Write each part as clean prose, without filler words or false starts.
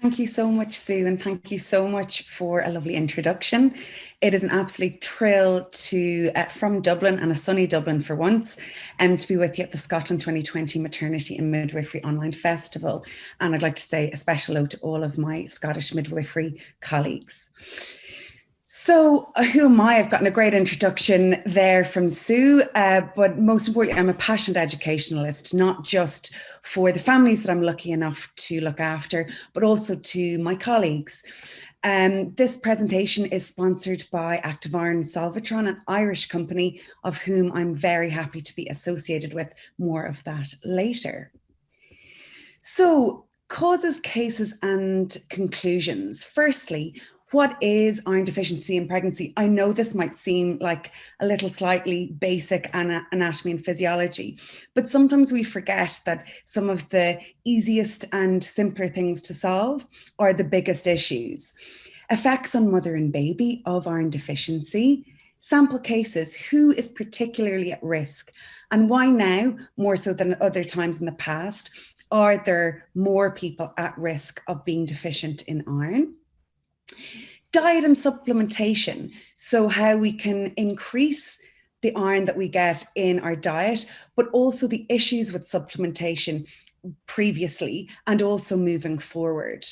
Thank you so much, Sue, and thank you so much for a lovely introduction. It is an absolute thrill to, from Dublin, and a sunny Dublin for once, to be with you at the Scotland 2020 Maternity and Midwifery Online Festival. And I'd like to say a special hello to all of my Scottish midwifery colleagues. So who am I? I've gotten a great introduction there from Sue, but most importantly, I'm a passionate educationalist, not just for the families that I'm lucky enough to look after, but also to my colleagues. This presentation is sponsored by Active Iron Salvatron, an Irish company of whom I'm very happy to be associated with. More of that later. So, causes, cases and conclusions. Firstly, what is iron deficiency in pregnancy? I know this might seem like a little slightly basic anatomy and physiology, but sometimes we forget that some of the easiest and simpler things to solve are the biggest issues. Effects on mother and baby of iron deficiency, sample cases, who is particularly at risk, and why now, more so than other times in the past, are there more people at risk of being deficient in iron? Diet and supplementation, so how we can increase the iron that we get in our diet, but also the issues with supplementation previously and also moving forward,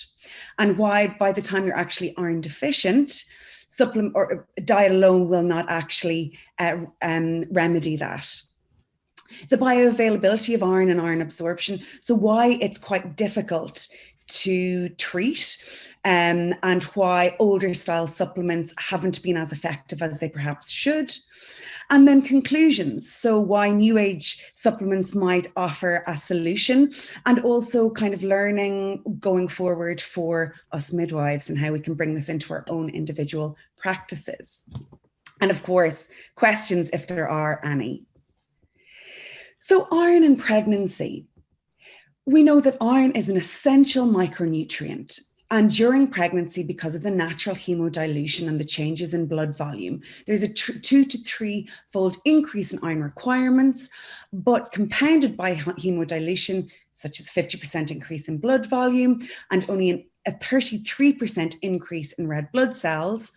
and why by the time you're actually iron deficient, supplement or diet alone will not actually remedy that. The bioavailability of iron and iron absorption, so why it's quite difficult to treat, and why older style supplements haven't been as effective as they perhaps should. And then conclusions, so why new age supplements might offer a solution, and also kind of learning going forward for us midwives and how we can bring this into our own individual practices. And of course, questions if there are any. So iron in pregnancy. We know that iron is an essential micronutrient, and during pregnancy, because of the natural hemodilution and the changes in blood volume, there's a 2 to 3 fold increase in iron requirements, but compounded by hemodilution, such as 50% increase in blood volume and only a 33% increase in red blood cells,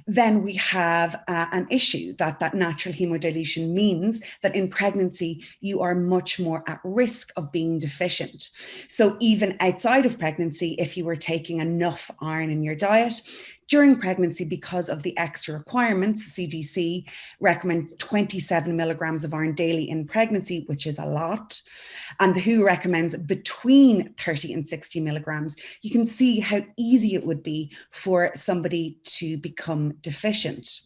then we have an issue that natural hemodilution means that in pregnancy, you are much more at risk of being deficient. So even outside of pregnancy, if you were taking enough iron in your diet, during pregnancy, because of the extra requirements, the CDC recommends 27 milligrams of iron daily in pregnancy, which is a lot. And the WHO recommends between 30 and 60 milligrams. You can see how easy it would be for somebody to become deficient.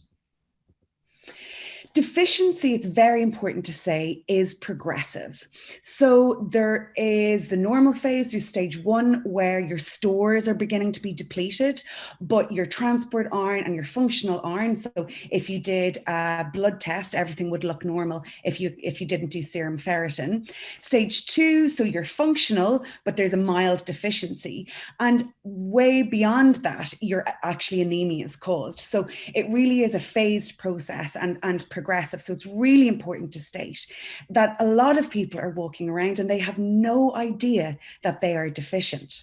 Deficiency, it's very important to say, is progressive. So there is the normal phase, there's stage 1, where your stores are beginning to be depleted, but your transport iron and your functional iron, so if you did a blood test, everything would look normal if you didn't do serum ferritin. Stage 2, so you're functional, but there's a mild deficiency. And way beyond that, you're actually anemia is caused. So it really is a phased process and progressive. So it's really important to state that a lot of people are walking around and they have no idea that they are deficient.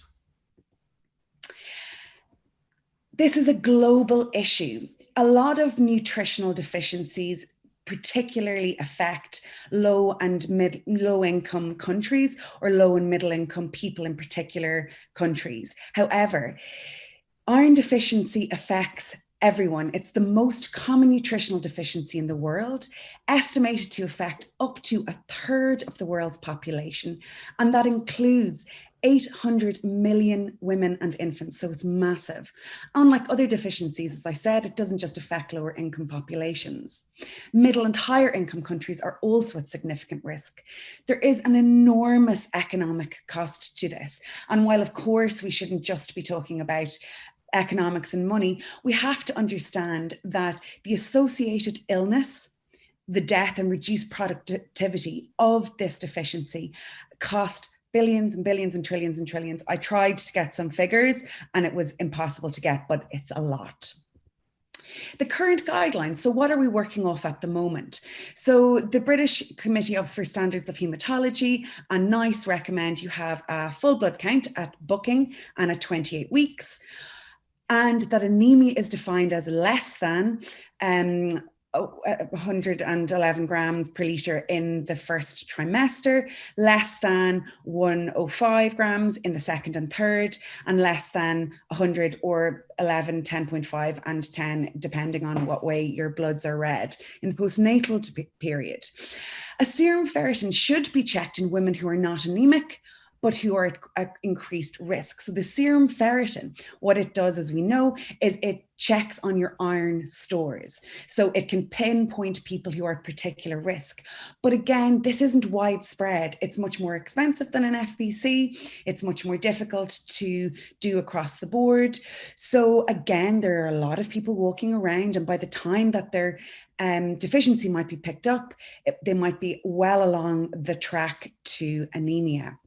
This is a global issue. A lot of nutritional deficiencies particularly affect low income countries or low and middle income people in particular countries. However, iron deficiency affects everyone. It's the most common nutritional deficiency in the world, estimated to affect up to 1/3 of the world's population. And that includes 800 million women and infants, so it's massive. Unlike other deficiencies, as I said, it doesn't just affect lower income populations. Middle and higher income countries are also at significant risk. There is an enormous economic cost to this. And while of course we shouldn't just be talking about economics and money, we have to understand that the associated illness, the death and reduced productivity of this deficiency cost billions and billions and trillions. I tried to get some figures and it was impossible to get, but it's a lot. The current guidelines, so what are we working off at the moment? So the British Committee for Standards of Haematology and NICE recommend you have a full blood count at booking and at 28 weeks, and that anemia is defined as less than 111 grams per litre in the first trimester, less than 105 grams in the second and third, and less than 100 or 11, 10.5 and 10, depending on what way your bloods are read in the postnatal period. A serum ferritin should be checked in women who are not anemic, but who are at increased risk. So the serum ferritin, what it does, as we know, is it checks on your iron stores. So it can pinpoint people who are at particular risk. But again, this isn't widespread. It's much more expensive than an FBC. It's much more difficult to do across the board. So again, there are a lot of people walking around, and by the time that their deficiency might be picked up, they might be well along the track to anemia.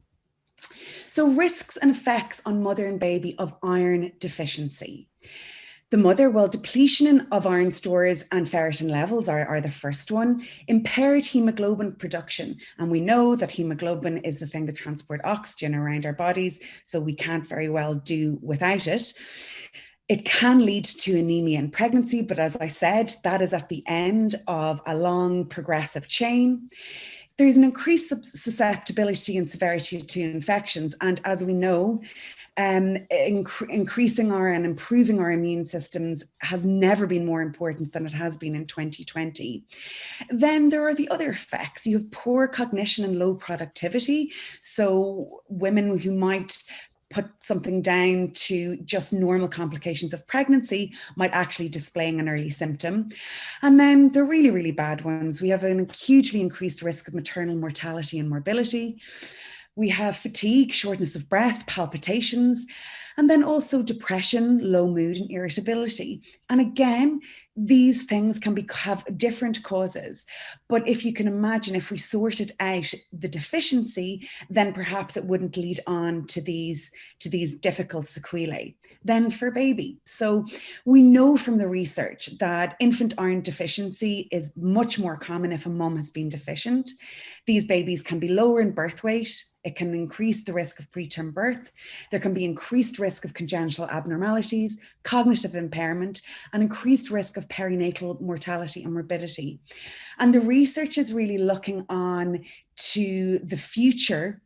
So risks and effects on mother and baby of iron deficiency. The mother, well, depletion of iron stores and ferritin levels are the first one. Impaired hemoglobin production. And we know that hemoglobin is the thing that transports oxygen around our bodies, so we can't very well do without it. It can lead to anemia in pregnancy, but as I said, that is at the end of a long progressive chain. There's an increased susceptibility and severity to infections. And as we know, increasing and improving our immune systems has never been more important than it has been in 2020. Then there are the other effects. You have poor cognition and low productivity. So women who might put something down to just normal complications of pregnancy might actually displaying an early symptom. And then the really, really bad ones, we have a hugely increased risk of maternal mortality and morbidity. We have fatigue, shortness of breath, palpitations, and then also depression, low mood, and irritability. And again, these things can have different causes. But if you can imagine, if we sorted out the deficiency, then perhaps it wouldn't lead on to these difficult sequelae. Then for baby. So we know from the research that infant iron deficiency is much more common if a mum has been deficient. These babies can be lower in birth weight. It can increase the risk of preterm birth. There can be increased risk of congenital abnormalities, cognitive impairment, and increased risk of perinatal mortality and morbidity. And the research is really looking on to the future.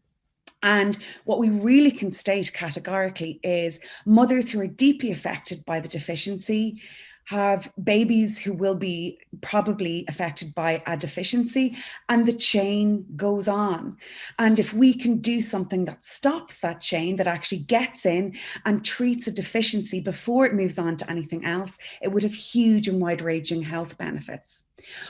And what we really can state categorically is mothers who are deeply affected by the deficiency have babies who will be probably affected by a deficiency, and the chain goes on. And if we can do something that stops that chain, that actually gets in and treats a deficiency before it moves on to anything else, it would have huge and wide-ranging health benefits.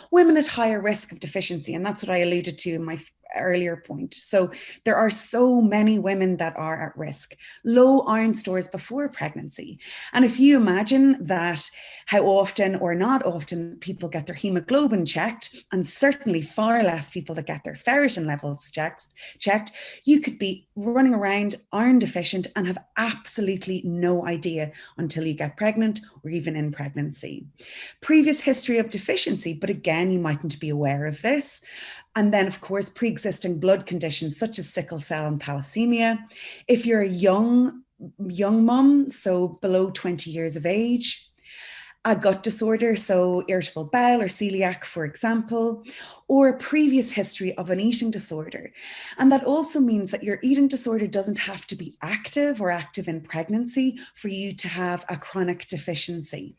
Women at higher risk of deficiency, and that's what I alluded to in my earlier point. So there are so many women that are at risk. Low iron stores before pregnancy. And if you imagine that how often or not often people get their hemoglobin checked, and certainly far less people that get their ferritin levels checked, you could be running around iron deficient and have absolutely no idea until you get pregnant or even in pregnancy. Previous history of deficiency, but again, you mightn't be aware of this. And then, of course, pre-existing blood conditions such as sickle cell and thalassemia. If you're a young mum, so below 20 years of age, a gut disorder, so irritable bowel or celiac, for example, or a previous history of an eating disorder. And that also means that your eating disorder doesn't have to be active or active in pregnancy for you to have a chronic deficiency.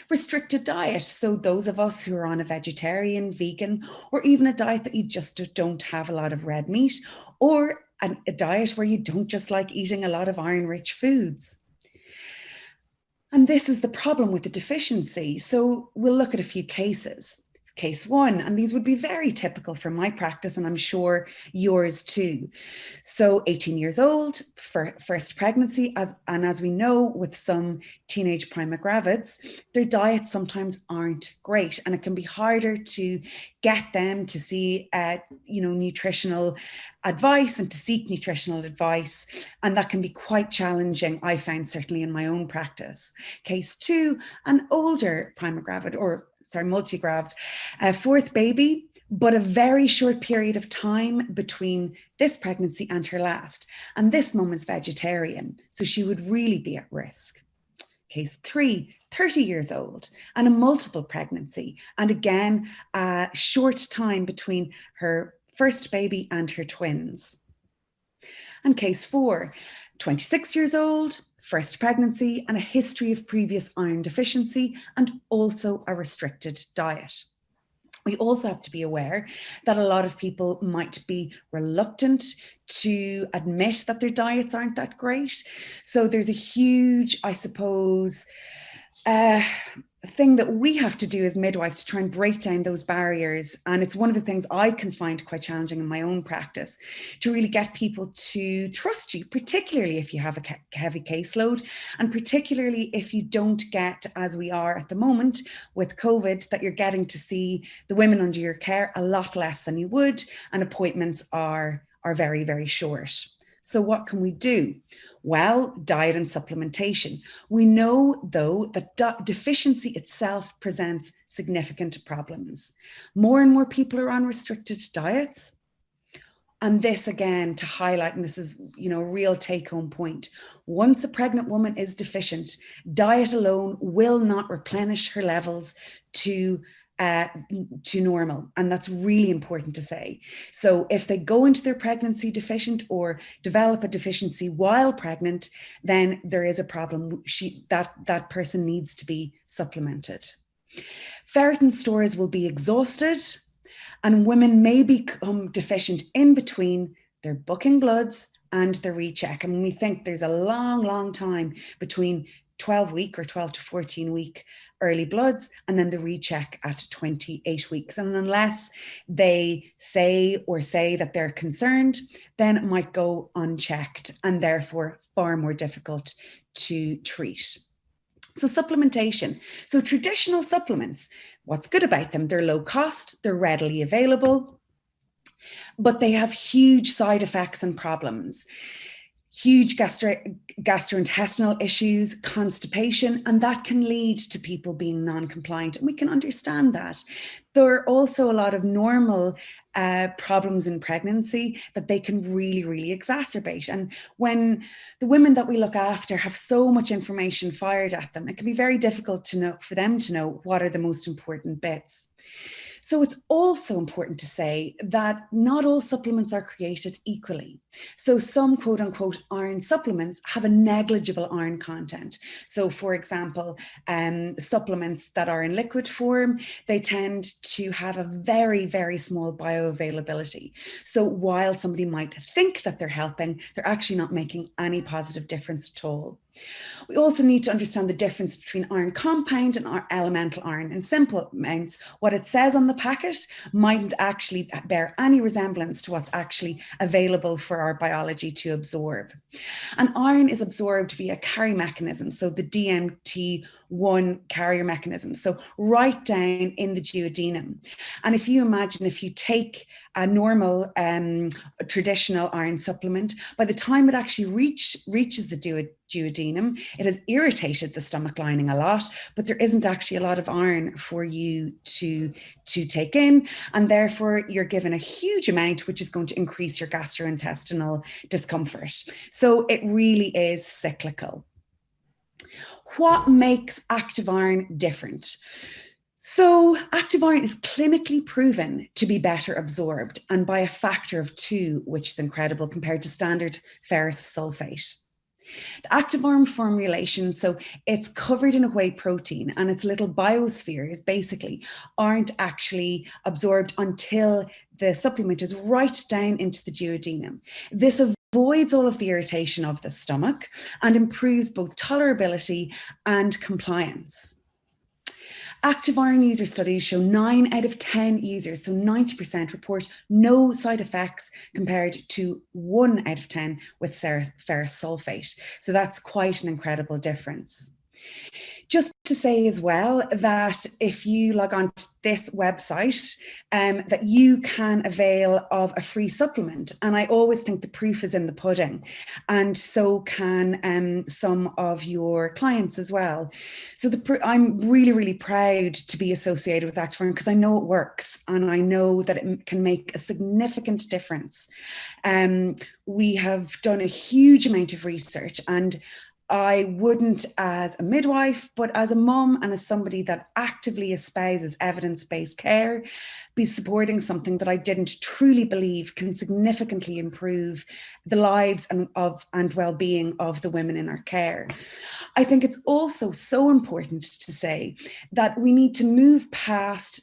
Restricted diet, so those of us who are on a vegetarian, vegan, or even a diet that you just don't have a lot of red meat, or a diet where you don't just like eating a lot of iron-rich foods. And this is the problem with the deficiency. So we'll look at a few cases. Case 1, and these would be very typical from my practice, and I'm sure yours too. So 18 years old, first pregnancy, as we know with some teenage primogravids, their diets sometimes aren't great, and it can be harder to get them to see nutritional advice and to seek nutritional advice, and that can be quite challenging, I found, certainly in my own practice. Case 2, an older primogravid, multigravid, fourth baby, but a very short period of time between this pregnancy and her last. And this mum is vegetarian, so she would really be at risk. Case 3, 30 years old and a multiple pregnancy. And again, a short time between her first baby and her twins. And case 4, 26 years old, first pregnancy and a history of previous iron deficiency and also a restricted diet. We also have to be aware that a lot of people might be reluctant to admit that their diets aren't that great. So there's a huge, I suppose, thing that we have to do as midwives to try and break down those barriers. And it's one of the things I can find quite challenging in my own practice, to really get people to trust you, particularly if you have a heavy caseload, and particularly if you don't get, as we are at the moment with COVID, that you're getting to see the women under your care a lot less than you would, and appointments are very, very short. So what can we do? Well, diet and supplementation. We know, though, that deficiency itself presents significant problems. More and more people are on restricted diets. And this, again, to highlight, and this is, a real take-home point. Once a pregnant woman is deficient, diet alone will not replenish her levels to normal. And that's really important to say. So if they go into their pregnancy deficient or develop a deficiency while pregnant, then there is a problem. That person needs to be supplemented. Ferritin stores will be exhausted, and women may become deficient in between their booking bloods and the recheck. And we think there's a long, long time between 12-week or 12 to 14-week early bloods and then the recheck at 28 weeks. And unless they say that they're concerned, then it might go unchecked and therefore far more difficult to treat. So supplementation. So traditional supplements, what's good about them? They're low cost, they're readily available, but they have huge side effects and problems. Huge gastrointestinal issues, constipation, and that can lead to people being non-compliant. And we can understand that. There are also a lot of normal problems in pregnancy that they can really, really exacerbate. And when the women that we look after have so much information fired at them, it can be very difficult for them to know what are the most important bits. So it's also important to say that not all supplements are created equally. So some quote unquote iron supplements have a negligible iron content. So for example, supplements that are in liquid form, they tend to have a very, very small bioavailability. So while somebody might think that they're helping, they're actually not making any positive difference at all. We also need to understand the difference between iron compound and elemental iron. In simple amounts, what it says on the packet mightn't actually bear any resemblance to what's actually available for our biology to absorb. And iron is absorbed via carrier mechanism, so the DMT1 carrier mechanism, so right down in the duodenum. And if you imagine, if you take a normal traditional iron supplement, by the time it actually reaches the duodenum, it has irritated the stomach lining a lot, but there isn't actually a lot of iron for you to take in, and therefore you're given a huge amount, which is going to increase your gastrointestinal discomfort. So it really is cyclical. What makes active iron different? So active iron is clinically proven to be better absorbed, and by a factor of 2, which is incredible compared to standard ferrous sulfate. The active iron formulation, so it's covered in a whey protein, and its little biospheres basically aren't actually absorbed until the supplement is right down into the duodenum. This avoids all of the irritation of the stomach and improves both tolerability and compliance. Active iron user studies show 9 out of 10 users, so 90%, report no side effects compared to 1 out of 10 with ferrous sulfate. So that's quite an incredible difference. Just to say as well that if you log on to this website, that you can avail of a free supplement. And I always think the proof is in the pudding. And so can some of your clients as well. So I'm really, really proud to be associated with Active Iron because I know it works and I know that it can make a significant difference. We have done a huge amount of research, and I wouldn't, as a midwife, but as a mum and as somebody that actively espouses evidence-based care, be supporting something that I didn't truly believe can significantly improve the lives and well-being of the women in our care. I think it's also so important to say that we need to move past,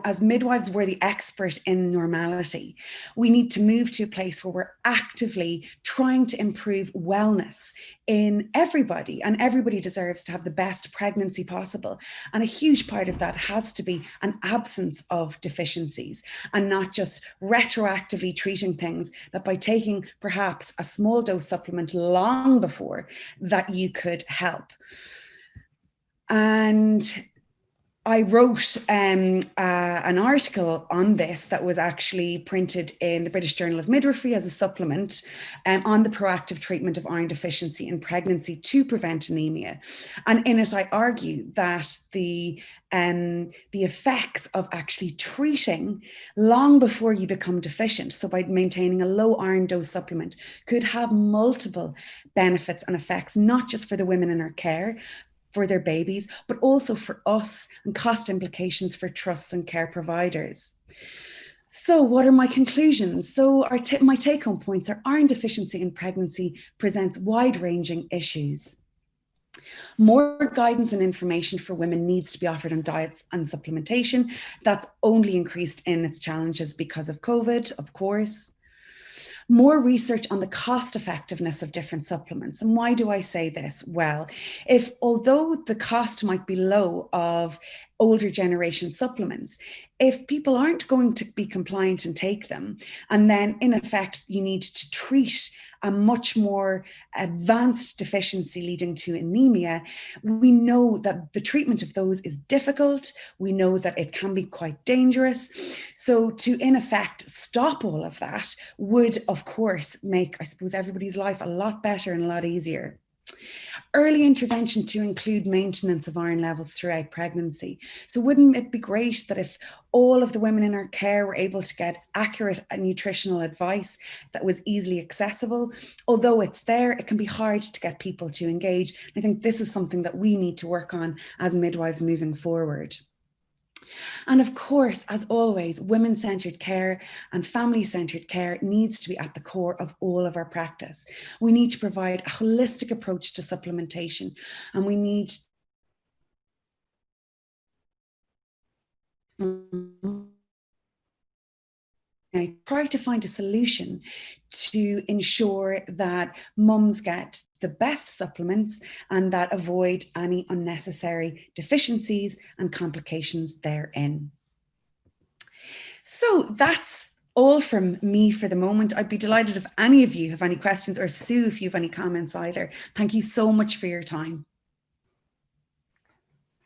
as midwives, we're the expert in normality. We need to move to a place where we're actively trying to improve wellness in everybody, and everybody deserves to have the best pregnancy possible. And a huge part of that has to be an absence of deficiencies and not just retroactively treating things that by taking perhaps a small dose supplement long before that you could help. And I wrote an article on this that was actually printed in the British Journal of Midwifery as a supplement on the proactive treatment of iron deficiency in pregnancy to prevent anemia. And in it, I argue that the effects of actually treating long before you become deficient, so by maintaining a low iron dose supplement, could have multiple benefits and effects, not just for the women in our care, for their babies, but also for us, and cost implications for trusts and care providers. So what are my conclusions? So my take-home points are: iron deficiency in pregnancy presents wide-ranging issues. More guidance and information for women needs to be offered on diets and supplementation. That's only increased in its challenges because of COVID, of course. More research on the cost effectiveness of different supplements. And why do I say this? Well, although the cost might be low of older generation supplements, if people aren't going to be compliant and take them, and then in effect you need to treat a much more advanced deficiency leading to anemia, we know that the treatment of those is difficult. We know that it can be quite dangerous. So to, in effect, stop all of that would, of course, make, I suppose, everybody's life a lot better and a lot easier. Early intervention to include maintenance of iron levels throughout pregnancy. So wouldn't it be great that if all of the women in our care were able to get accurate nutritional advice that was easily accessible? Although it's there, it can be hard to get people to engage. I think this is something that we need to work on as midwives moving forward. And of course, as always, women-centered care and family-centered care needs to be at the core of all of our practice. We need to provide a holistic approach to supplementation, and we need try to find a solution to ensure that mums get the best supplements and that avoid any unnecessary deficiencies and complications therein. So that's all from me for the moment. I'd be delighted if any of you have any questions, or if Sue, if you have any comments either. Thank you so much for your time.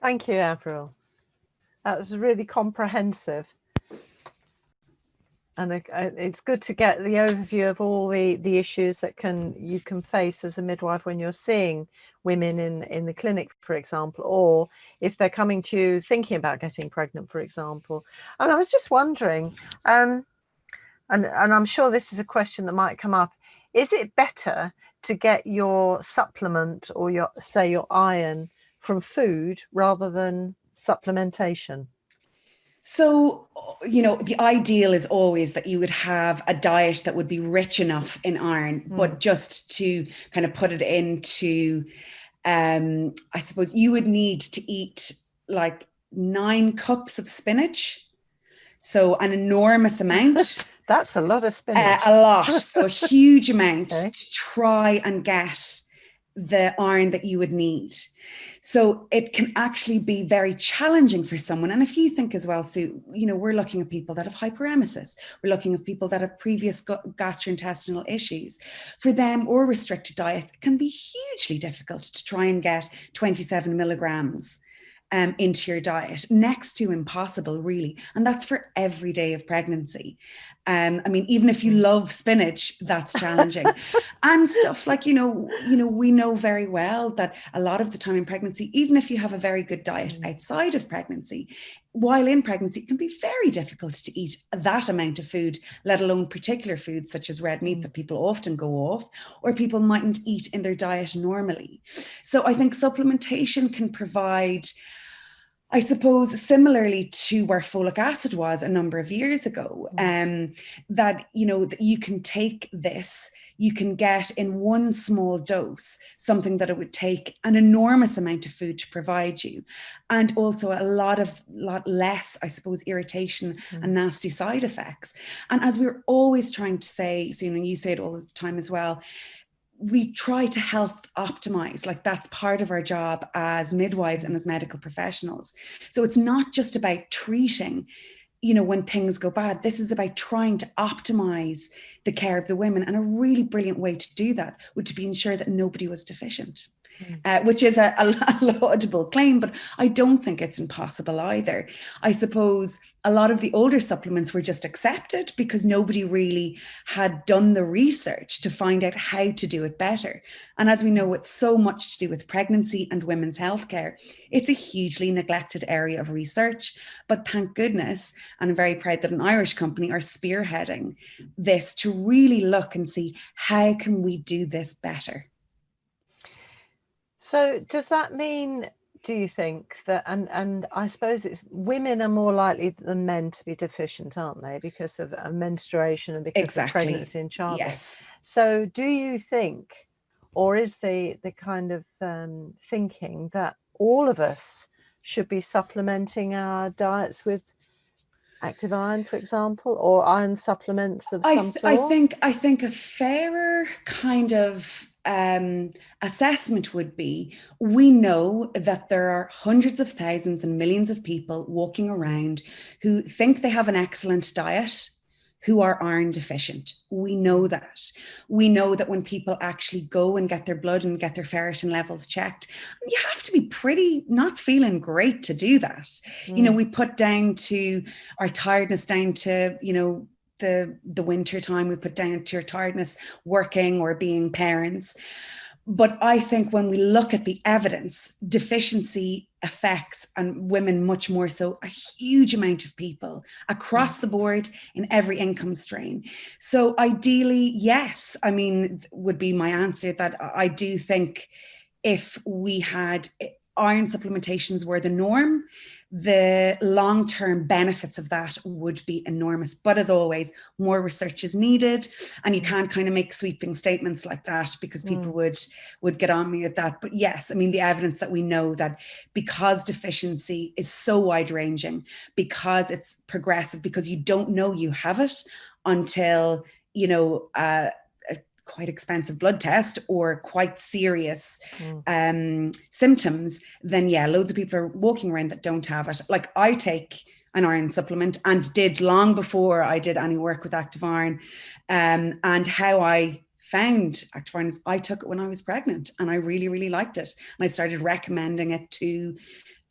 Thank you, Avril. That was really comprehensive. And it's good to get the overview of all the issues that you can face as a midwife when you're seeing women in the clinic, for example, or if they're coming to you thinking about getting pregnant, for example. And I was just wondering, and I'm sure this is a question that might come up, is it better to get your supplement or your iron from food rather than supplementation? So, the ideal is always that you would have a diet that would be rich enough in iron, but just to kind of put it into, I suppose you would need to eat like 9 cups of spinach. So an enormous amount. That's a lot of spinach. A lot, so a huge amount to try and get the iron that you would need. So it can actually be very challenging for someone. And if you think as well, Sue, you know, we're looking at people that have hyperemesis, we're looking at people that have previous gastrointestinal issues. For them, or restricted diets, it can be hugely difficult to try and get 27 milligrams into your diet, next to impossible, really. And that's for every day of pregnancy. I mean, even if you love spinach, that's challenging. And stuff like, you know, we know very well that a lot of the time in pregnancy, even if you have a very good diet outside of pregnancy, while in pregnancy, it can be very difficult to eat that amount of food, let alone particular foods such as red meat that people often go off, or people mightn't eat in their diet normally. So I think supplementation can provide, I suppose, similarly to where folic acid was a number of years ago, that, you know, that you can take this, you can get in one small dose something that it would take an enormous amount of food to provide you, and also a lot less, I suppose, irritation and nasty side effects. And as we're always trying to say, Susan, and you say it all the time as well, we try to health optimize. Like, that's part of our job as midwives and as medical professionals. So it's not just about treating, you know, when things go bad. This is about trying to optimize the care of the women. And a really brilliant way to do that would be ensure that nobody was deficient. Which is a laudable claim, but I don't think it's impossible either. I suppose a lot of the older supplements were just accepted because nobody really had done the research to find out how to do it better. And as we know, it's so much to do with pregnancy and women's healthcare. It's a hugely neglected area of research, but thank goodness, and I'm very proud that an Irish company are spearheading this to really look and see, how can we do this better? So does that mean, do you think that, and I suppose it's women are more likely than men to be deficient, aren't they, because of menstruation and because of pregnancy and childbirth? Yes. So do you think, or is the kind of thinking that all of us should be supplementing our diets with active iron, for example, or iron supplements of some sort? I think a fairer kind of assessment would be, we know that there are hundreds of thousands and millions of people walking around who think they have an excellent diet, who are iron deficient. We know that. We know that when people actually go and get their blood and get their ferritin levels checked, you have to be pretty not feeling great to do that. You know, we put down to our tiredness down to, you know, the winter time, we put down to your tiredness working or being parents. But I think when we look at the evidence, deficiency affects, and women much more so, a huge amount of people across the board in every income strain. So ideally, yes, I mean, would be my answer, that I do think if we had iron supplementations were the norm, the long-term benefits of that would be enormous. But as always, more research is needed, and you can't kind of make sweeping statements like that because people would get on me with that. But yes, I mean, the evidence that we know that because deficiency is so wide-ranging, because it's progressive, because you don't know you have it until, you know, quite expensive blood test or quite serious symptoms, then yeah, loads of people are walking around that don't have it. Like, I take an iron supplement, and did long before I did any work with active iron. And how I found active iron is I took it when I was pregnant, and I really, really liked it. And I started recommending it to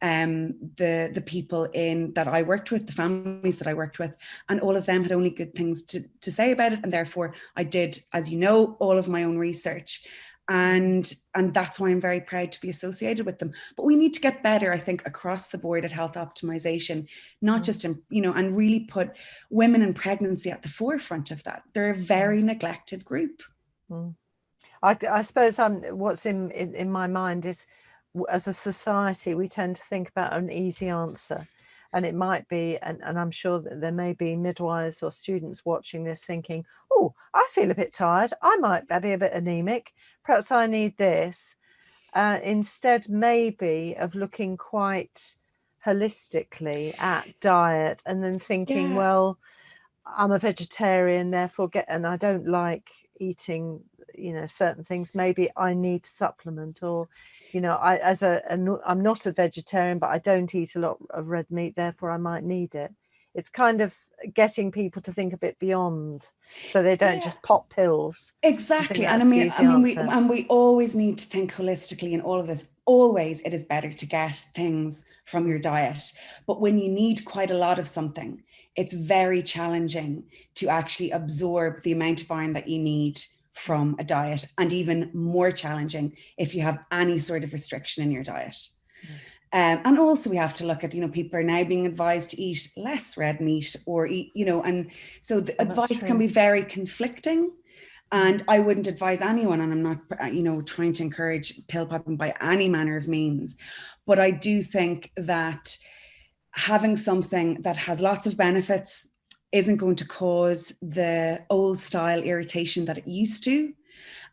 the people that I worked with, the families that I worked with, and all of them had only good things to say about it. And therefore I did, as you know, all of my own research. And that's why I'm very proud to be associated with them. But we need to get better, I think, across the board at health optimization, not just in, you know, and really put women in pregnancy at the forefront of that. They're a very neglected group. I suppose what's in my mind is, as a society, we tend to think about an easy answer, and it might be, and I'm sure that there may be midwives or students watching this thinking, oh, I feel a bit tired, I might be a bit anemic, perhaps I need this, instead maybe of looking quite holistically at diet and then thinking, well, I'm a vegetarian, therefore and I don't like eating, you know, certain things maybe I need to supplement, or, you know, I'm not a vegetarian, but I don't eat a lot of red meat, therefore I might need it. It's kind of getting people to think a bit beyond, so they don't just pop pills. Exactly. And we always need to think holistically in all of this. Always, it is better to get things from your diet. But when you need quite a lot of something, it's very challenging to actually absorb the amount of iron that you need from a diet, and even more challenging if you have any sort of restriction in your diet. And also we have to look at, you know, people are now being advised to eat less red meat or eat, you know, and so the advice can be very conflicting. And I wouldn't advise anyone, and I'm not, you know, trying to encourage pill popping by any manner of means. But I do think that having something that has lots of benefits isn't going to cause the old style irritation that it used to,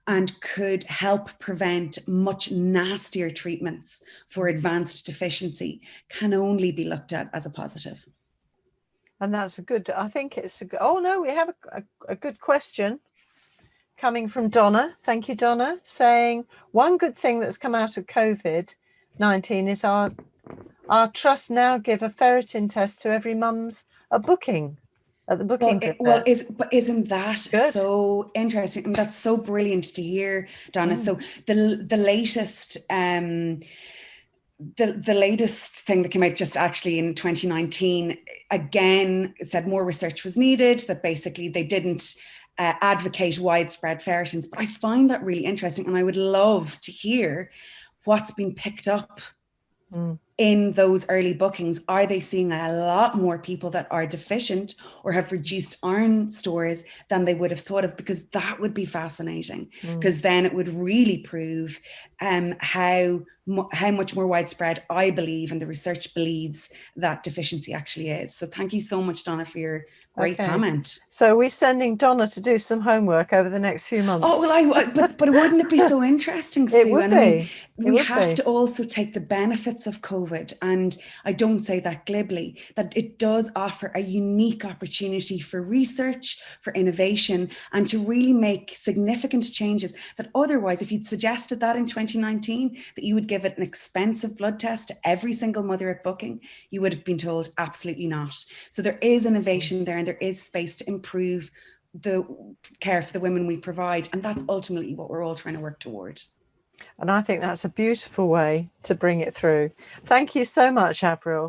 and could help prevent much nastier treatments for advanced deficiency, can only be looked at as a positive. And that's a good, I think it's a good, oh no, we have a good question coming from Donna. Thank you, Donna, saying one good thing that's come out of COVID-19 is our trust now give a ferritin test to every mum's booking. At the booking. But isn't that good? So interesting? And that's so brilliant to hear, Donna. So the latest the latest thing that came out just actually in 2019, again, it said more research was needed, that basically they didn't advocate widespread ferritins. But I find that really interesting, and I would love to hear what's been picked up in those early bookings. Are they seeing a lot more people that are deficient or have reduced iron stores than they would have thought of? Because that would be fascinating, because then it would really prove how much more widespread I believe, and the research believes, that deficiency actually is. So thank you so much, Donna, for your great comment. So we're sending Donna to do some homework over the next few months. Oh, well, but wouldn't it be so interesting, Sue? It would be. I mean, we have to also take the benefits of COVID, and I don't say that glibly, that it does offer a unique opportunity for research, for innovation, and to really make significant changes that otherwise, if you'd suggested that in 2019, that you would give it an expensive blood test to every single mother at booking, you would have been told absolutely not. So there is innovation there, and there is space to improve the care for the women we provide, and that's ultimately what we're all trying to work toward. And I think that's a beautiful way to bring it through. Thank you so much, Avril.